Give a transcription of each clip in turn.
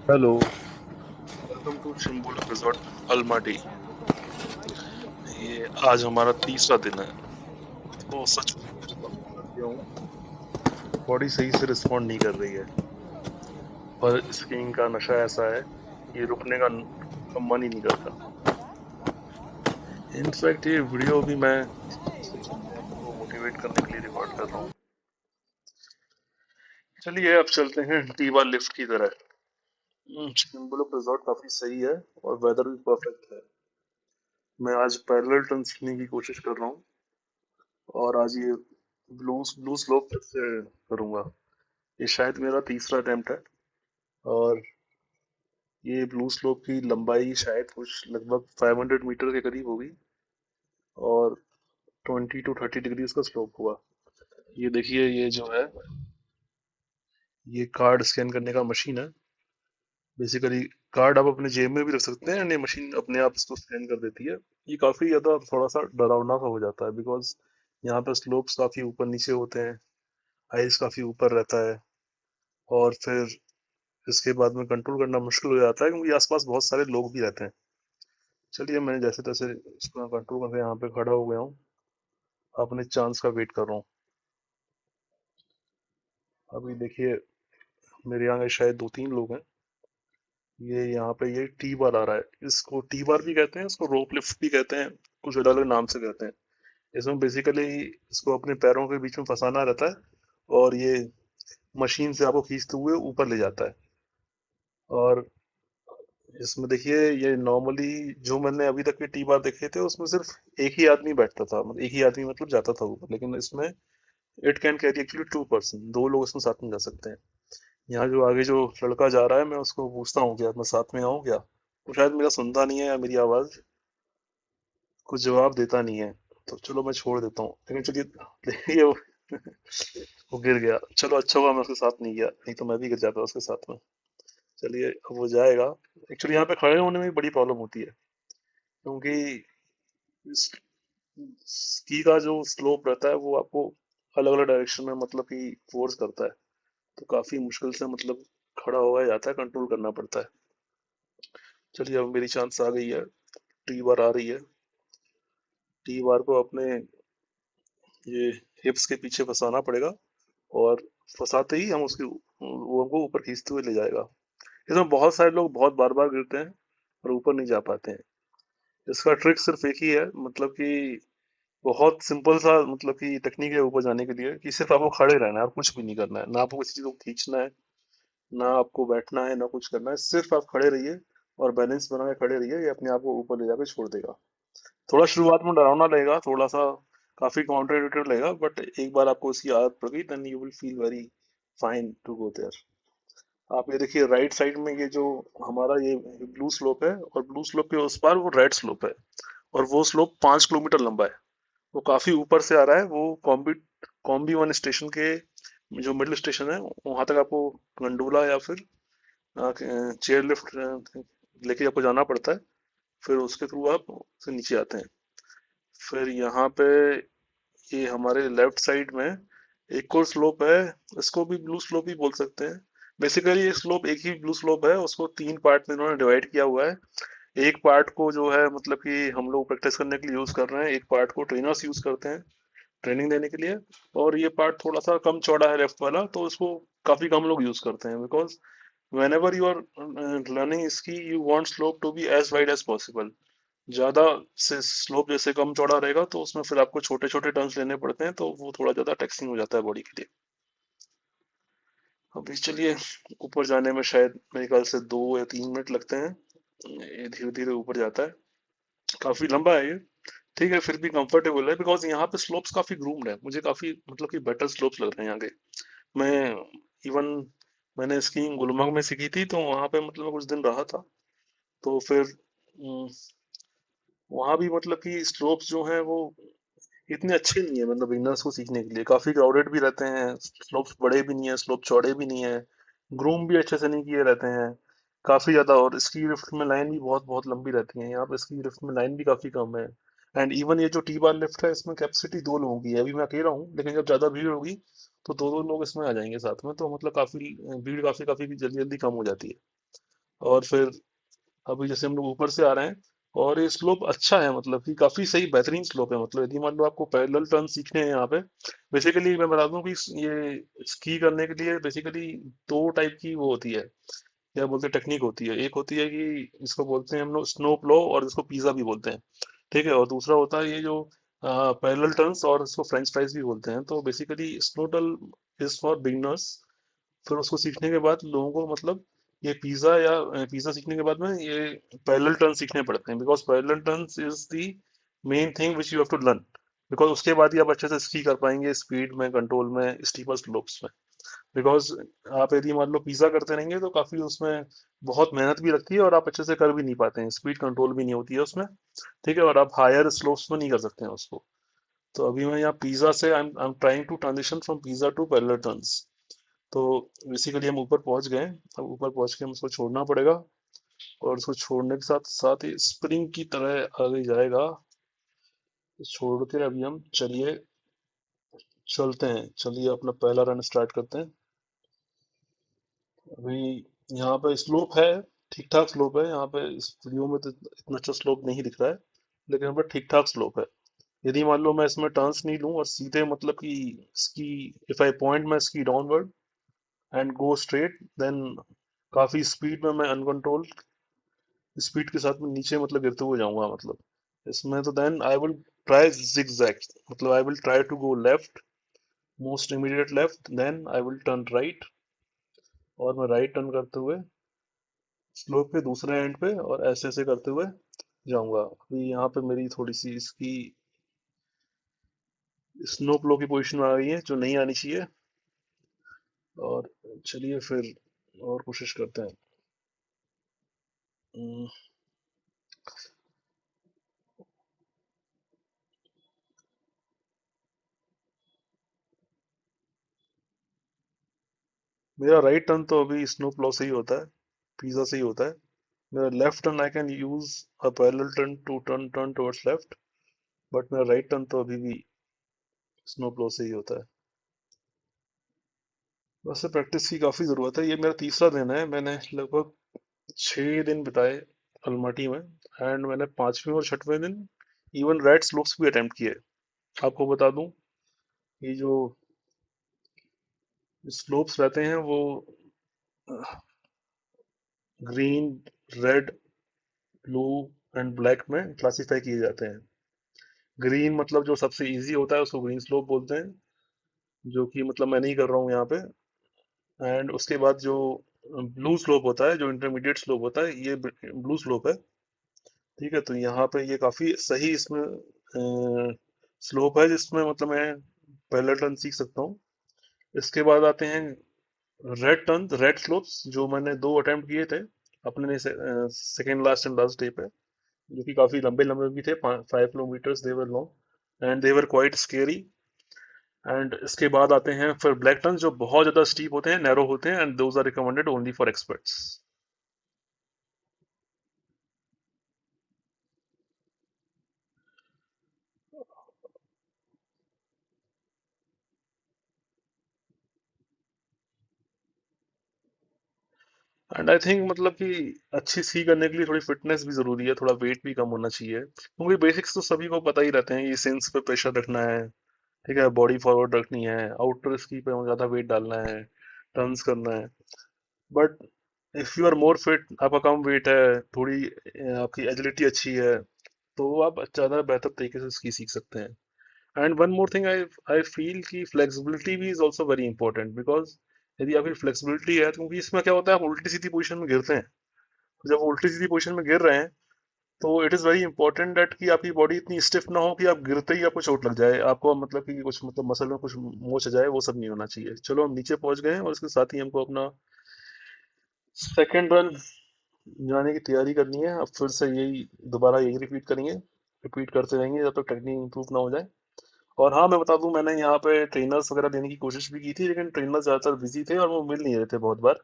Hello. Welcome to Shymbulak resort Almaty. ये आज हमारा तीसरा दिन है। तो सच में काफी थक गया हूँ। बॉडी सही से रिस्पॉन्ड नहीं कर रही है। पर स्कीइंग का नशा ऐसा है, ये रुकने का मन ही नहीं करता। इनफैक्ट ये वीडियो भी मैं सच में आपको मोटिवेट करने के लिए रिकॉर्ड कर रहा हूँ। चलिए अब चलते हैं टीबा लिफ्ट की तरह। शिम्बोलिक रिजॉर्ट काफी सही है और वेदर भी परफेक्ट है। मैं आज पैरेलल टर्न सीखने की कोशिश कर रहा हूँ और आज ये ब्लू ब्लू स्लोप फिर से करूंगा। ये शायद मेरा तीसरा अटेम्प्ट है और ये ब्लू स्लोप की लंबाई शायद कुछ लगभग 500 मीटर के करीब होगी और 20 to 30 डिग्री का स्लोप हुआ। ये देखिए, ये जो है ये कार्ड स्कैन करने का मशीन है। बेसिकली कार्ड आप अपने जेब में भी रख सकते हैं, ये मशीन अपने आप इसको स्कैन कर देती है। ये काफी ज्यादा थोड़ा सा डरावना सा हो जाता है बिकॉज यहाँ पे स्लोप्स काफी ऊपर नीचे होते हैं, आइस काफी ऊपर रहता है और फिर इसके बाद में कंट्रोल करना मुश्किल हो जाता है क्योंकि आसपास बहुत सारे लोग भी रहते हैं। चलिए मैंने जैसे तैसे इसको कंट्रोल करके यहाँ पे खड़ा हो गया हूँ, अपने चांस का वेट कर रहा हूँ। अभी देखिए, मेरे यहाँ शायद दो तीन लोग हैं। ये यहाँ पे ये टी बार आ रहा है, इसको टी बार भी कहते हैं, इसको रोप लिफ्ट भी कहते हैं, कुछ अलग अलग नाम से कहते हैं। इसमें बेसिकली इसको अपने पैरों के बीच में फंसाना रहता है और ये मशीन से आपको खींचते हुए ऊपर ले जाता है। और इसमें देखिए, ये नॉर्मली जो मैंने अभी तक के टी बार देखे थे उसमें सिर्फ एक ही आदमी बैठता था, मतलब एक ही आदमी मतलब जाता था ऊपर, लेकिन इसमें it can carry actually 2 person, दो लोग इसमें साथ में जा सकते हैं। यहाँ जो आगे जो लड़का जा रहा है, मैं उसको पूछता हूँ क्या मैं साथ में आऊँ क्या। वो शायद मेरा सुनता नहीं है या मेरी आवाज कुछ जवाब देता नहीं है, तो चलो मैं छोड़ देता हूँ। लेकिन चलिए देखिए वो गिर गया। चलो अच्छा हुआ मैं उसके साथ नहीं गया, नहीं तो मैं भी गिर जाता उसके साथ में। चलिए अब वो जाएगा। एक्चुअली यहाँ पे खड़े होने में भी बड़ी प्रॉब्लम होती है क्योंकि स्की का जो स्लोप रहता है वो आपको अलग अलग डायरेक्शन में मतलब कि फोर्स करता है। तो काफी मुश्किल से मतलब खड़ा हुआ जाता है, कंट्रोल करना पड़ता है। चलिए अब मेरी चांस आ गई है। टी बार आ रही है। टी बार को अपने ये हिप्स के पीछे फंसाना पड़ेगा और फंसाते ही हम उसकी वो हमको ऊपर खींचते हुए ले जाएगा। इसमें बहुत सारे लोग बहुत बार बार गिरते हैं और ऊपर नहीं जा पाते हैं। इसका ट्रिक सिर्फ एक ही है, मतलब कि बहुत सिंपल सा मतलब कि टेक्निक है ऊपर जाने के लिए, कि सिर्फ आपको खड़े रहना है और कुछ भी नहीं करना है, ना आपको किसी चीज को खींचना है, ना आपको बैठना है, ना कुछ करना है। सिर्फ आप खड़े रहिए और बैलेंस बना के खड़े रहिए, ये अपने आप को ऊपर ले जाकर छोड़ देगा। थोड़ा शुरुआत में डरावना लगेगा, थोड़ा सा काफी काउंटर इंट्यूटिव लगेगा, बट एक बार आपको इसकी आदत पड़ गई then you will feel very fine to go there. आप ये देखिए राइट साइड में ये जो हमारा ये ब्लू स्लोप है और ब्लू स्लोप के उस पार वो रेड स्लोप है और वो स्लोप 5 किलोमीटर लंबा है। वो काफी ऊपर से आ रहा है। वो कॉम्बी वन स्टेशन के जो मिडिल स्टेशन है वहां तक आपको गंडोला या फिर चेयर लिफ्ट लेके आपको जाना पड़ता है। फिर उसके थ्रू आप से नीचे आते हैं। फिर यहाँ पे ये हमारे लेफ्ट साइड में एक और स्लोप है, इसको भी ब्लू स्लोप ही बोल सकते हैं। बेसिकली ये स्लोप एक ही ब्लू स्लोप है, उसको 3 पार्ट में इन्होंने डिवाइड किया हुआ है। एक पार्ट को जो है मतलब कि हम लोग प्रैक्टिस करने के लिए यूज कर रहे हैं, एक पार्ट को ट्रेनर्स यूज करते हैं ट्रेनिंग देने के लिए। और ये पार्ट थोड़ा सा कम चौड़ा है लेफ्ट वाला, तो इसको काफी कम लोग यूज करते हैं because whenever you are learning ski you want slope to be as wide as possible। ज्यादा से स्लोप जैसे कम चौड़ा रहेगा तो उसमें फिर आपको छोटे छोटे टर्न्स लेने पड़ते हैं, तो वो थोड़ा ज्यादा टैक्सिंग हो जाता है बॉडी के लिए। अभी चलिए, ऊपर जाने में शायद मेरे ख्याल से 2 या 3 मिनट लगते हैं। ये धीरे धीरे ऊपर जाता है। काफी लंबा है ये। ठीक है, फिर भी कंफर्टेबल है बिकॉज यहाँ पे स्लोप्स काफी ग्रूम्ड है, मुझे काफी मतलब कि बेटर स्लोप्स लग रहे हैं यहाँ के। मैं इवन मैंने स्कीइंग गुलमर्ग में सीखी थी, तो वहां पे मतलब मैं कुछ दिन रहा था। तो फिर वहां भी मतलब कि स्लोप्स जो हैं वो इतने अच्छे नहीं है, मतलब बिगिनर्स को सीखने के लिए काफी क्राउडेड भी रहते हैं। स्लोप्स बड़े भी नहीं है, स्लोप चौड़े भी नहीं है, ग्रूम भी अच्छे से नहीं किए रहते हैं काफी ज्यादा। और इसकी लिफ्ट में लाइन भी बहुत बहुत लंबी रहती है, यहाँ पे इसकी लिफ्ट में लाइन भी काफी कम है। एंड इवन ये जो टी बार लिफ्ट है इसमें कैपेसिटी 2 लोगों की है। अभी मैं अकेला हूँ, लेकिन जब ज्यादा भीड़ होगी तो दो दो लोग इसमें आ जाएंगे साथ में, तो मतलब काफी भीड़ काफी काफी जल्दी जल्दी कम हो जाती है। और फिर अभी जैसे हम लोग ऊपर से आ रहे हैं, और ये स्लोप अच्छा है, मतलब कि काफी सही बेहतरीन स्लोप है। मतलब यदि मान लो आपको पैरेलल टर्न सीखने हैं यहाँ पे, बेसिकली मैं बता दूं कि ये स्की करने के लिए बेसिकली दो टाइप की वो होती है, क्या बोलते हैं, टेक्निक होती है। एक होती है कि इसको बोलते हैं हम लोग स्नो प्लो, और इसको पिज्जा भी बोलते हैं, ठीक है। और दूसरा होता है ये जो पैरेलल टर्न्स, और इसको फ्रेंच फ्राइज भी बोलते हैं। तो basically snow turn is for beginners. फिर उसको सीखने के बाद लोगों को मतलब ये पिज्जा या पिज्जा सीखने के बाद में ये पैरेलल टर्न सीखने पड़ते हैं, because parallel turn is the main thing which you have to learn. Because उसके बाद ही आप अच्छे से स्की कर पाएंगे, स्पीड में, कंट्रोल में, स्टीपर स्लोप्स में। बिकॉज आप यदि मान लो पिज्जा करते रहेंगे तो काफी उसमें बहुत मेहनत भी लगती है, और आप अच्छे से कर भी नहीं पाते हैं, स्पीड कंट्रोल भी नहीं होती है उसमें, ठीक है। और आप हायर स्लोप्स में नहीं कर सकते हैं उसको। तो अभी मैं यहाँ पिज्जा से I am trying to transition from pizza to parallel turns. तो बेसिकली हम ऊपर पहुंच गए। अब ऊपर पहुंच के हम उसको छोड़ना पड़ेगा, और उसको छोड़ने के साथ साथ ही स्प्रिंग की तरह आगे जाएगा। तो छोड़ के अभी हम चलिए चलते हैं, चलिए अपना पहला रन स्टार्ट करते हैं। अभी यहाँ पे स्लोप है, ठीक ठाक स्लोप है यहाँ पे। इस वीडियो में तो इतना अच्छा स्लोप नहीं दिख रहा है, लेकिन यहाँ पर ठीक ठाक स्लोप है। यदि मान लो मैं इसमें टर्न्स नहीं लूँ और सीधे मतलब कि इसकी, if I point my ski downward and go straight, then काफी स्पीड में मैं अनकंट्रोल स्पीड के साथ में नीचे मतलब गिरते हुए जाऊंगा, मतलब इसमें। तो then I will try zigzag, मतलब I will try to go left, most immediate left, then I will turn right, और मैं राइट टर्न करते हुए स्लोप के दूसरे एंड पे, और ऐसे ऐसे करते हुए जाऊंगा। अभी यहाँ पे मेरी थोड़ी सी इसकी स्नो प्लो की पोजीशन में आ गई है, जो नहीं आनी चाहिए। और चलिए फिर और कोशिश करते हैं। हम्म, मेरा राइट टर्न तो अभी स्नो प्लो से ही होता है, पिज्जा से ही होता है। मेरा left turn I can use a parallel turn to turn turn towards left, but मेरा राइट टर्न तो अभी भी स्नो प्लो से ही होता है। वैसे प्रैक्टिस की काफी जरूरत है। ये मेरा तीसरा दिन है, मैंने लगभग 6 दिन बिताए अलमाटी में, एंड मैंने पांचवें और छठवें दिन इवन रेड स्लोप्स भी अटेम्प्ट किए। आपको बता दूं, ये जो स्लोप्स रहते हैं वो green, red, blue and black में क्लासिफाई किए जाते हैं। ग्रीन मतलब जो सबसे इजी होता है उसको ग्रीन स्लोप बोलते हैं, जो कि मतलब मैं नहीं कर रहा हूँ यहाँ पे। एंड उसके बाद जो ब्लू स्लोप होता है, जो इंटरमीडिएट स्लोप होता है, ये ब्लू स्लोप है, ठीक है। तो यहाँ पे ये काफी सही इसमें स्लोप है, जिसमें मतलब मैं पहला टर्न सीख सकता हूँ। इसके बाद आते हैं रेड टर्न, रेड स्लोप्स, जो मैंने 2 अटेम्प्ट किए थे अपने second last and last day पे, जो कि काफी लंबे लंबे भी थे, 5 kilometres they were long, and they were quite scary. And इसके बाद आते हैं फिर ब्लैक टर्न, जो बहुत ज्यादा स्टीप होते हैं, नैरो होते हैं, and those are recommended only for experts. And I think मतलब कि अच्छी सी करने के लिए थोड़ी फिटनेस भी जरूरी है, थोड़ा वेट भी कम होना चाहिए, क्योंकि बेसिक्स तो सभी को पता ही रहते हैं। ये सेंस पे प्रेशर रखना है, ठीक है, बॉडी फॉरवर्ड रखनी है, आउटर स्की पे ज्यादा वेट डालना है, टर्न्स करना है। But if you are more fit, आपका कम वेट है, थोड़ी आपकी एजिलिटी अच्छी है, तो आप ज्यादा बेहतर तरीके से स्की सीख सकते हैं। And one more thing, I feel कि फ्लेक्सिबिलिटी भी is also very important, because यदि आपकी फ्लेक्सिबिलिटी है, तो क्योंकि इसमें क्या होता है, आप उल्टी सीधी पोजीशन में गिरते हैं। जब वो उल्टी सीधी पोजीशन में गिर रहे हैं, तो it is very important that कि आपकी बॉडी इतनी स्टिफ ना हो कि आप गिरते ही आपको चोट लग जाए, आपको मतलब कि कुछ मतलब मसल में कुछ मोच आ जाए, वो सब नहीं होना चाहिए। चलो हम नीचे पहुंच गए हैं, और इसके साथ ही हमको अपना सेकेंड रन जाने की तैयारी करनी है। अब फिर से यही दोबारा यही रिपीट करेंगे, रिपीट करते रहेंगे जब तक टेक्निक इंप्रूव ना हो जाए। और हाँ, मैं बता दूं, मैंने यहाँ पे ट्रेनर्स वगैरह देने की कोशिश भी की थी, लेकिन ट्रेनर्स ज़्यादातर बिजी थे और वो मिल नहीं रहे थे बहुत बार।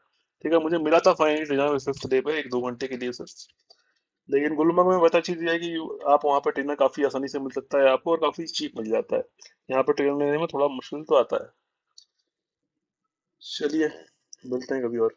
ठीक है, मुझे मिला था फाइनली ट्रेनर फिफ्थ डे पे 1-2 घंटे के लिए सिर्फ। लेकिन गुलमर्ग में बेहतर चीज़ ये है कि आप वहाँ पे ट्रेनर काफ़ी आसानी से मिल सकता है आपको, और काफ़ी चीप मिल जाता है। यहाँ पे ट्रेनर लेने में थोड़ा मुश्किल तो आता है। चलिए, मिलते हैं कभी और।